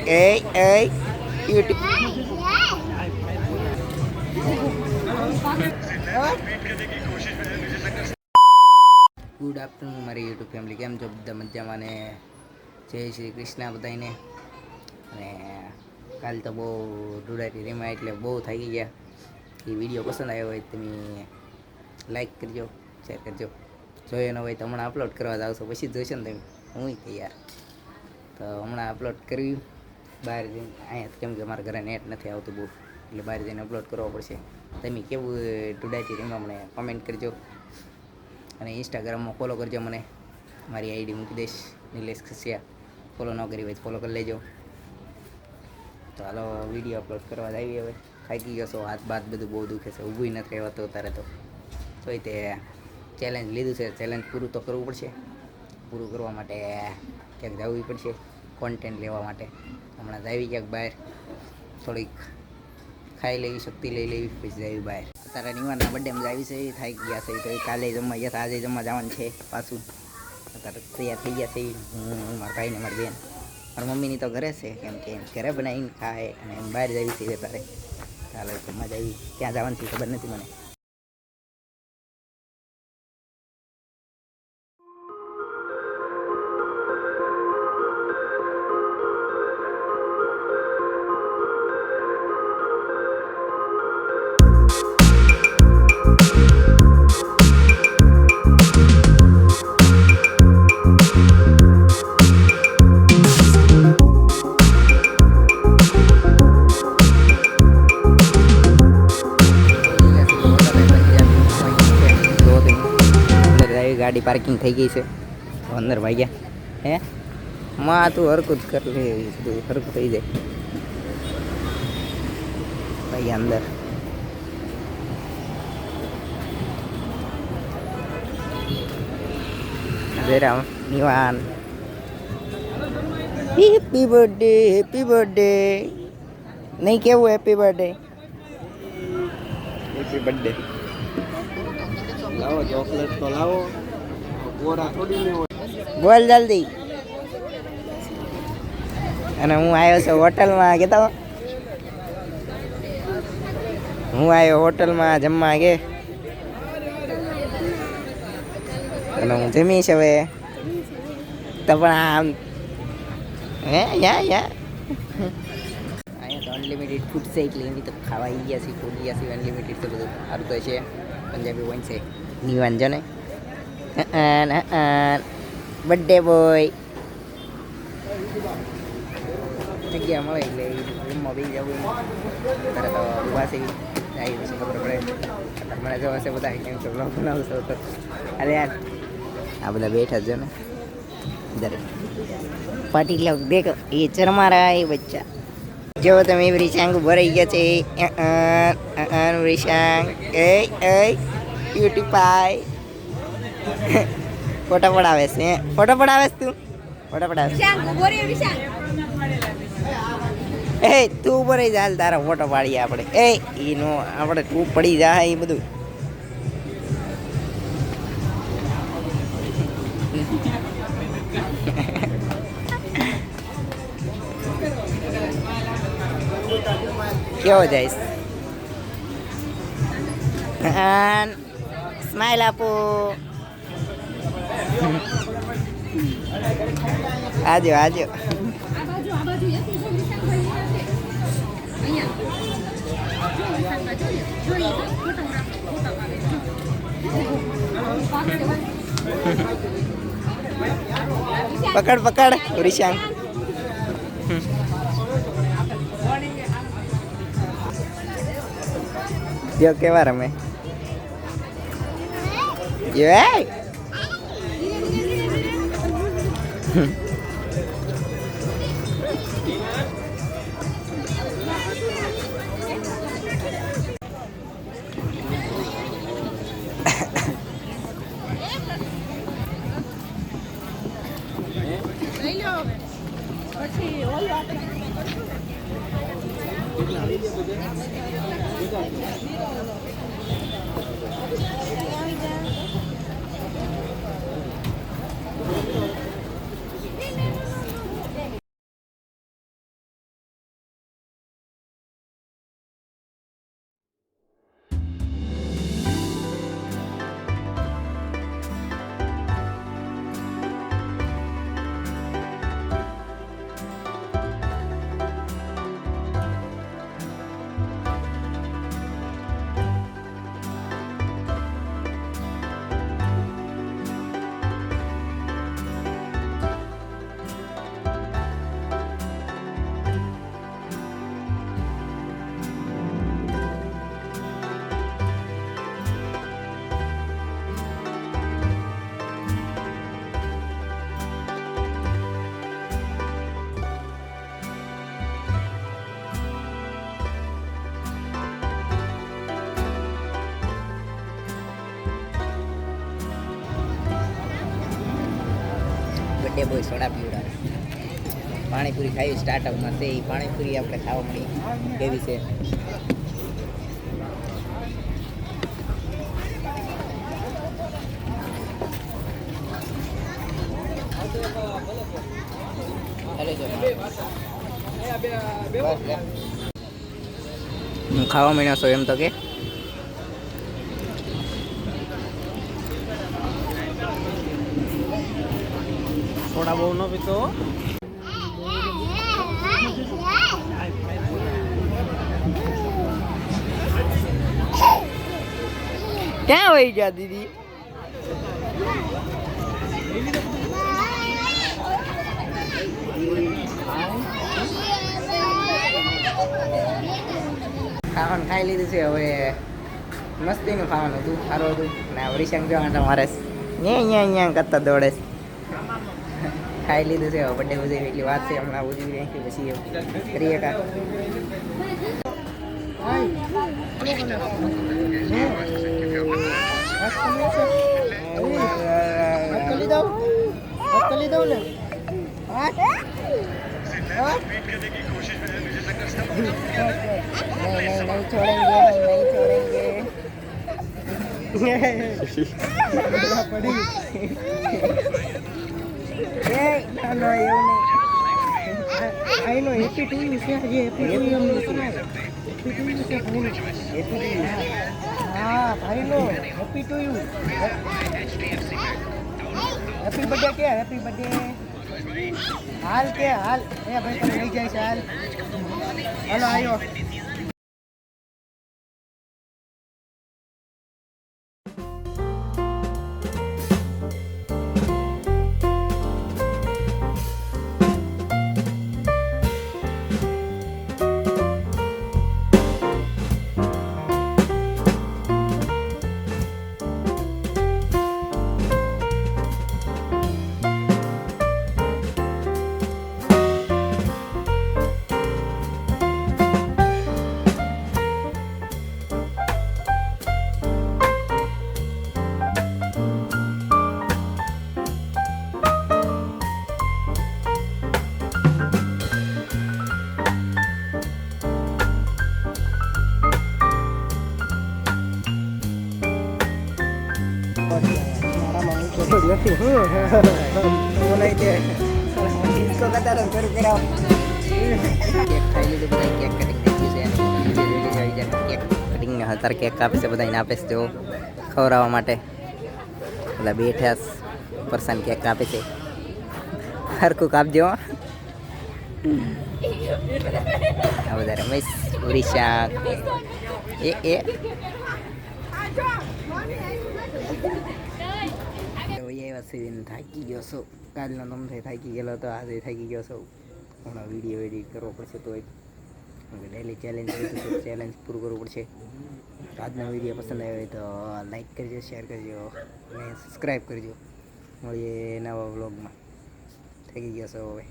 એ YouTube good afternoon મારી YouTube family, કેમ છો બધા મજામાં? ને જય શ્રી કૃષ્ણ બધાને. અને કાલ તો બહુ ઢૂળાટી રેમાં એટલે બહુ થઈ ગયા. એ વિડીયો પસંદ આવ્યો હોય તમે લાઈક કરજો, શેર કરજો. જોયો ન હોય તો હમણાં અપલોડ કરવા જ આવશો, પછી જોઈશો ને તમે. હું તૈયાર તો હમણાં અપલોડ કરવી બહાર જઈને, અહીંયા કેમ કે મારા ઘરે નેટ નથી આવતું બહુ, એટલે બહાર જઈને અપલોડ કરવો પડશે. તમે કેવું ઢૂળાટી રેમાં મને કમેન્ટ કરજો. અને ઇન્સ્ટાગ્રામમાં ફોલો કરજો મને, મારી આઈડી મૂકી દઈશ, નિલેશ ખસિયા. ફોલો ન કરી હોય તો ફોલો કરી લેજો. તો હાલો વિડીયો અપલોડ કરવા જ આવી. હવે થાકી ગયો છો, હાથ બાથ બધું બહુ દુખે છે, ઊભું નથી રહેવાતું અત્યારે તોય તે ચેલેન્જ લીધું છે. ચેલેન્જ પૂરું તો કરવું પડશે. પૂરું કરવા માટે ક્યાંક જવું પડશે, કોન્ટેન્ટ લેવા માટે. હમણાં જ આવી ક્યાંક બહાર, થોડીક ખાઈ લેવી, શક્તિ લઈ લેવી, પછી આવી બહાર. અત્યારે નિવાનના બર્થડેમાં આવી છે, થઈ ગયા છે. તો એ કાલે જમવા ગયા હતા, આજે જમવા જવાનું છે પાછું. અત્યારે તૈયાર થઈ ગયા છે હું, મારા ભાઈને, મારી બેન. મારા મમ્મીની તો ઘરે છે, કેમ કે ઘરે બનાવીને ખાય. અને એમ બહાર જવી છે અત્યારે. ચાલો જમવા જ આવી, ક્યાં જવાનું છે ખબર નથી મને. ગાડી પાર્કિંગ થઈ ગઈ છે, અંદર ભાગ્યા. હે માં તું હરકું જ કર લે, બધું હરકું થઈ જાય ભાઈ. અંદર જરા Nivan. Happy birthday, happy birthday. નહીં કેવું હેપી બર્થડે? Happy birthday. લાવો ચોકલેટ તો લાવો, ગોરા થોડી ને હોય. બોલ જલ્દી. અને હું આવ્યો છું હોટલમાં, કહેતા હું આવ્યો હોટલમાં જમવા કે. અને હું જમીશ હવે. તો પણ આમ હે અહીંયા તો અનલિમિટેડ ફૂડ છે, એટલે એની તો ખાવા આવી ગયા છે, ફૂડ ગયા છે અનલિમિટેડ. તો બધું સારું તો છે. પંજાબી વન છે નિવાન જો ને, બર્થડે બોય. જગ્યા મળે એટલે રૂમમાં બી જવું. ત્યારે તો ઉભા છે, જાય પછી ખબર પડે. મને જો હશે બધા, કેમ કે બ્લોગ બનાવશો તો. અરે યાર આ બધા બેઠા છે ને ઇધર પાર્ટી લોગ દેખો, એ ચરમા રહા એ બચ્ચા. જો તમે રીશાંગ ભરાઈ ગયા છે. રીશાંગ એ યુટ્યુબ પાય ફોટા પડાવે છે. ફોટો પડાવે તું? ફોટા પડાવે એ તું ઉપર ચાલ, તારા ફોટો પાડીએ આપણે. એનો આપણે તું પડી જાય એ બધું. કેવો જઈશ? સ્માઈલ આપો. આજો આજો. પકડ પકડ રીશાંગ. જો કેવા રમે. બર્થડે બોય સોડા પીવડાવે. પાણીપુરી ખાઈ સ્ટાર્ટઅપમાં છે એ પાણીપુરી આપણે ખાવા મળી કેવી છે. ખાવા માંડ્યા છો એમ તો કે સોડા બહુ ન પીતો. ક્યાં વહી ગયા દીદી? ખાવાનું ખાઈ લીધું છે. હવે મસ્તીનું ખાવાનું હતું, સારું હતું. ને વરિશાંગ જવા તમારે અહીંયા કરતા દોડે છે. ખાઈ લીધું છે. હવે બર્થડે ઉજવી એટલી વાત છે, હમણાં ઉજવી નાખી પછી કરીએ કા. नहीं छोड़ेंगे, नहीं छोड़ेंगे. No, એવું નહીં. I know, happy to you, sir. Yeah, happy to you. Happy to you, sir. हाँ, I know. Happy to you. Happy birthday क्या? Happy birthday. हाल क्या? हाल. ए भाई तुम नहीं जाए हाल. हेलो आयो. બોલાય છે इसको कता रन कर केक ખાઈ લીધું બધા. કેક કટિંગ થઈ ગયું છે. કેક કટિંગ અત્યારે કેક કાપે છે બધાને આપે છે તેઓ ખવડાવવા માટે. બધા બેઠા પરસાન કેક કાપે છે. હરકું કાપજો. આ બધા રમેશ ઉડીશા એ થાકી ગયો છો. કાલનો નમથી થાકી ગયેલો હતો, આજે થાકી ગયો છો. હમણાં વિડીયો એડિટ કરવો પડશે તો ડેલી ચેલેન્જ ચેલેન્જ પૂરું કરવું પડશે. તો આજનો વિડીયો પસંદ આવ્યો હોય તો લાઈક કરજો, શેર કરજો અને સબસ્ક્રાઈબ કરજો. મળીએ નવા વ્લોગમાં. થાકી ગયો છો હવે.